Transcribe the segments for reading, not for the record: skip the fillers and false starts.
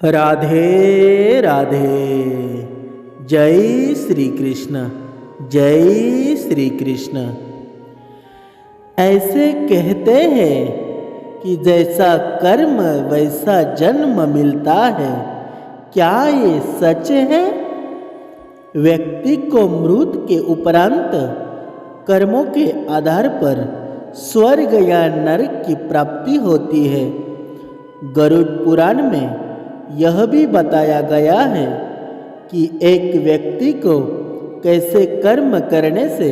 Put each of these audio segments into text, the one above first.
राधे राधे। जय श्री कृष्ण, जय श्री कृष्ण। ऐसे कहते हैं कि जैसा कर्म वैसा जन्म मिलता है। क्या ये सच है? व्यक्ति को मृत्यु के उपरांत कर्मों के आधार पर स्वर्ग या नरक की प्राप्ति होती है। गरुड़ पुराण में यह भी बताया गया है कि एक व्यक्ति को कैसे कर्म करने से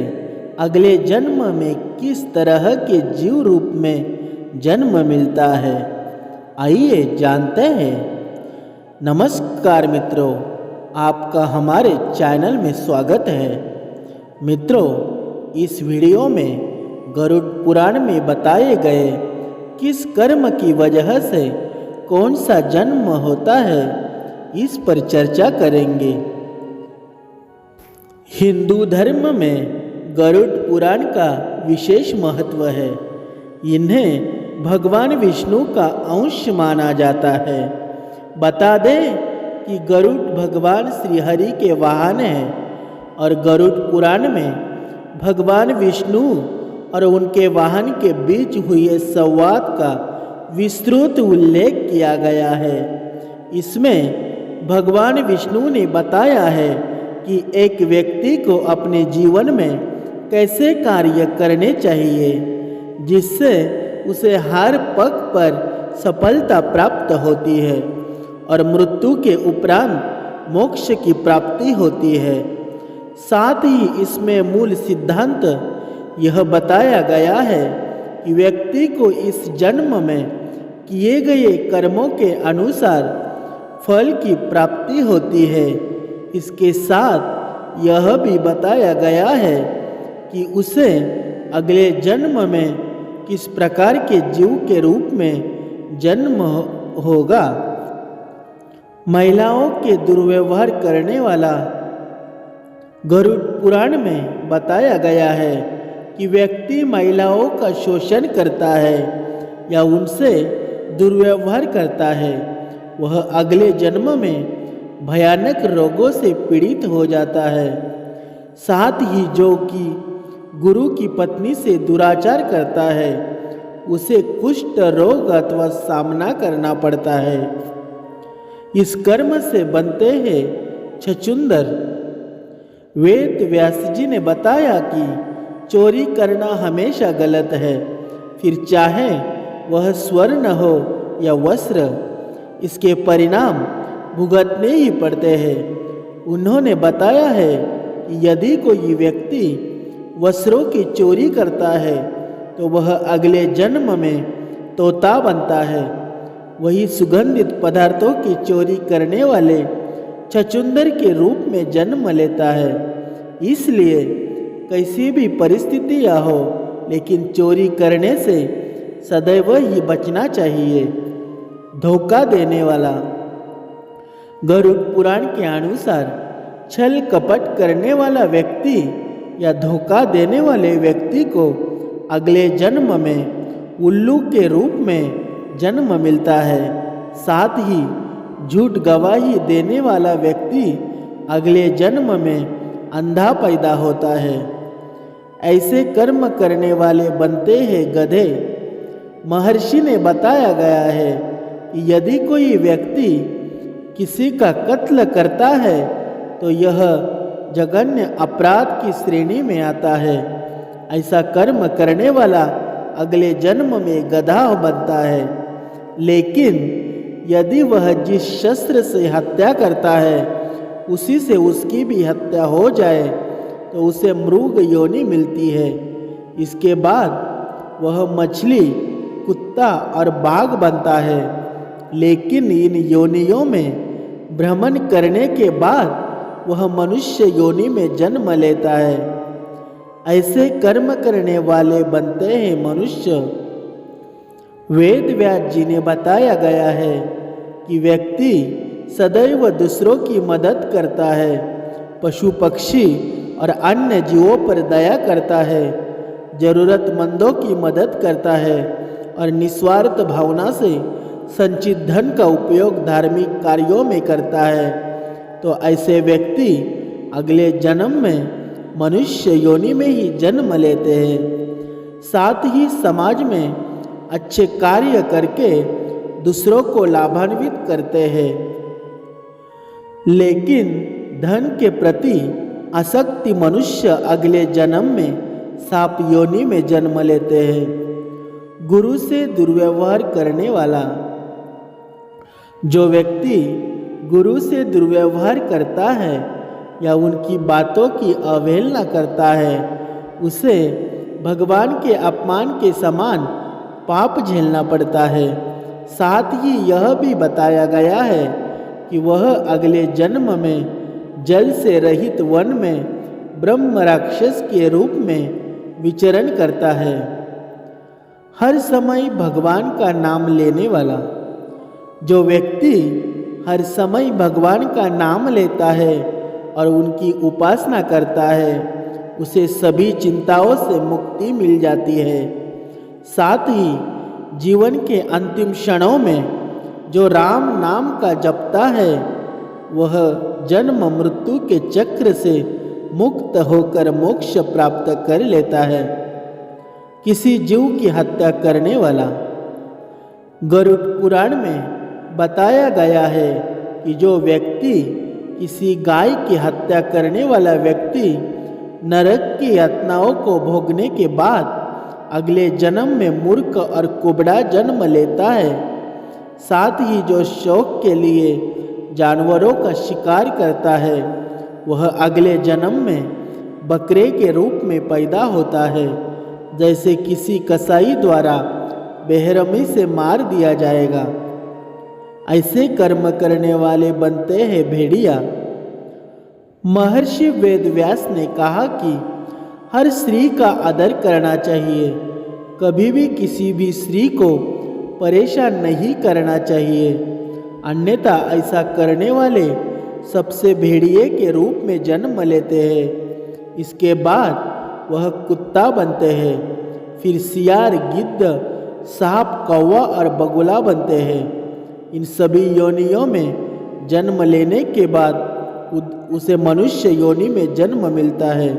अगले जन्म में किस तरह के जीव रूप में जन्म मिलता है। आइए जानते हैं। नमस्कार मित्रों, आपका हमारे चैनल में स्वागत है। मित्रों, इस वीडियो में गरुड़ पुराण में बताए गए किस कर्म की वजह से कौन सा जन्म होता है, इस पर चर्चा करेंगे। हिंदू धर्म में गरुड़ पुराण का विशेष महत्व है। इन्हें भगवान विष्णु का अंश माना जाता है। बता दें कि गरुड़ भगवान श्रीहरि के वाहन हैं और गरुड़ पुराण में भगवान विष्णु और उनके वाहन के बीच हुए संवाद का विस्तृत उल्लेख किया गया है। इसमें भगवान विष्णु ने बताया है कि एक व्यक्ति को अपने जीवन में कैसे कार्य करने चाहिए जिससे उसे हर पग पर सफलता प्राप्त होती है और मृत्यु के उपरांत मोक्ष की प्राप्ति होती है। साथ ही इसमें मूल सिद्धांत यह बताया गया है कि व्यक्ति को इस जन्म में किए गए कर्मों के अनुसार फल की प्राप्ति होती है। इसके साथ यह भी बताया गया है कि उसे अगले जन्म में किस प्रकार के जीव के रूप में जन्म होगा। महिलाओं के दुर्व्यवहार करने वाला गरुड़ पुराण में बताया गया है कि व्यक्ति महिलाओं का शोषण करता है या उनसे दुर्व्यवहार करता है, वह अगले जन्म में भयानक रोगों से पीड़ित हो जाता है। साथ ही जो कि गुरु की पत्नी से दुराचार करता है, उसे कुष्ठ रोग अथवा सामना करना पड़ता है। इस कर्म से बनते हैं छछूंदर। वेद व्यास जी ने बताया कि चोरी करना हमेशा गलत है, फिर चाहे वह स्वर्ण हो या वस्त्र, इसके परिणाम भुगतने ही पड़ते हैं। उन्होंने बताया है कि यदि कोई व्यक्ति वस्त्रों की चोरी करता है तो वह अगले जन्म में तोता बनता है। वही सुगंधित पदार्थों की चोरी करने वाले छछूंदर के रूप में जन्म लेता है। इसलिए कैसी भी परिस्थितियाँ हो, लेकिन चोरी करने से सदैव ही बचना चाहिए। धोखा देने वाला। गरुड़ पुराण के अनुसार छल कपट करने वाला व्यक्ति या धोखा देने वाले व्यक्ति को अगले जन्म में उल्लू के रूप में जन्म मिलता है। साथ ही झूठ गवाही देने वाला व्यक्ति अगले जन्म में अंधा पैदा होता है। ऐसे कर्म करने वाले बनते हैं गधे। महर्षि ने बताया गया है कि यदि कोई व्यक्ति किसी का कत्ल करता है तो यह जघन्य अपराध की श्रेणी में आता है। ऐसा कर्म करने वाला अगले जन्म में गधा बनता है। लेकिन यदि वह जिस शस्त्र से हत्या करता है उसी से उसकी भी हत्या हो जाए तो उसे मृग योनि मिलती है। इसके बाद वह मछली, कुत्ता और बाघ बनता है। लेकिन इन योनियों में भ्रमण करने के बाद वह मनुष्य योनि में जन्म लेता है। ऐसे कर्म करने वाले बनते हैं मनुष्य। वेद व्यास जी ने बताया गया है कि व्यक्ति सदैव दूसरों की मदद करता है, पशु पक्षी और अन्य जीवों पर दया करता है, जरूरतमंदों की मदद करता है और निस्वार्थ भावना से संचित धन का उपयोग धार्मिक कार्यों में करता है तो ऐसे व्यक्ति अगले जन्म में मनुष्य योनि में ही जन्म लेते हैं। साथ ही समाज में अच्छे कार्य करके दूसरों को लाभान्वित करते हैं। लेकिन धन के प्रति आसक्ति मनुष्य अगले जन्म में सांप योनि में जन्म लेते हैं। गुरु से दुर्व्यवहार करने वाला, जो व्यक्ति गुरु से दुर्व्यवहार करता है या उनकी बातों की अवहेलना करता है उसे भगवान के अपमान के समान पाप झेलना पड़ता है। साथ ही यह भी बताया गया है कि वह अगले जन्म में जल से रहित वन में ब्रह्म राक्षस के रूप में विचरण करता है। हर समय भगवान का नाम लेने वाला, जो व्यक्ति हर समय भगवान का नाम लेता है और उनकी उपासना करता है उसे सभी चिंताओं से मुक्ति मिल जाती है। साथ ही जीवन के अंतिम क्षणों में जो राम नाम का जपता है वह जन्म मृत्यु के चक्र से मुक्त होकर मोक्ष प्राप्त कर लेता है। किसी जीव की हत्या करने वाला, गरुड़ पुराण में बताया गया है कि जो व्यक्ति किसी गाय की हत्या करने वाला व्यक्ति नरक की यातनाओं को भोगने के बाद अगले जन्म में मूर्ख और कुबड़ा जन्म लेता है। साथ ही जो शौक के लिए जानवरों का शिकार करता है वह अगले जन्म में बकरे के रूप में पैदा होता है। जैसे किसी कसाई द्वारा बेरहमी से मार दिया जाएगा, ऐसे कर्म करने वाले बनते हैं भेड़िया। महर्षि वेदव्यास ने कहा कि हर स्त्री का आदर करना चाहिए, कभी भी किसी भी स्त्री को परेशान नहीं करना चाहिए, अन्यथा ऐसा करने वाले सबसे भेड़िए के रूप में जन्म लेते हैं। इसके बाद वह कुत्ता बनते हैं, फिर सियार, गिद्ध, सांप, कौवा और बगुला बनते हैं। इन सभी योनियों में जन्म लेने के बाद उसे मनुष्य योनि में जन्म मिलता है।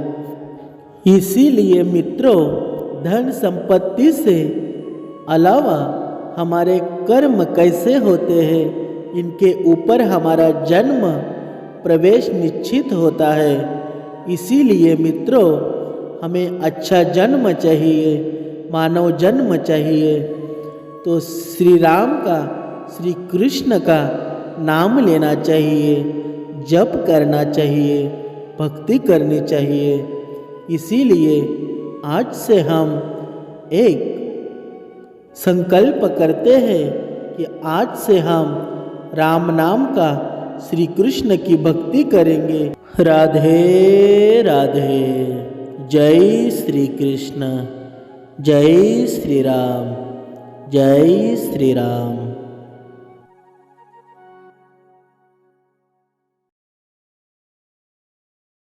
इसीलिए मित्रों, धन संपत्ति से अलावा हमारे कर्म कैसे होते हैं इनके ऊपर हमारा जन्म प्रवेश निश्चित होता है। इसीलिए मित्रों, हमें अच्छा जन्म चाहिए, मानव जन्म चाहिए तो श्री राम का, श्री कृष्ण का नाम लेना चाहिए, जप करना चाहिए, भक्ति करनी चाहिए। इसीलिए आज से हम एक संकल्प करते हैं कि आज से हम राम नाम का, श्री कृष्ण की भक्ति करेंगे। राधे राधे। जय श्री कृष्ण, जय श्री राम, जय श्री राम।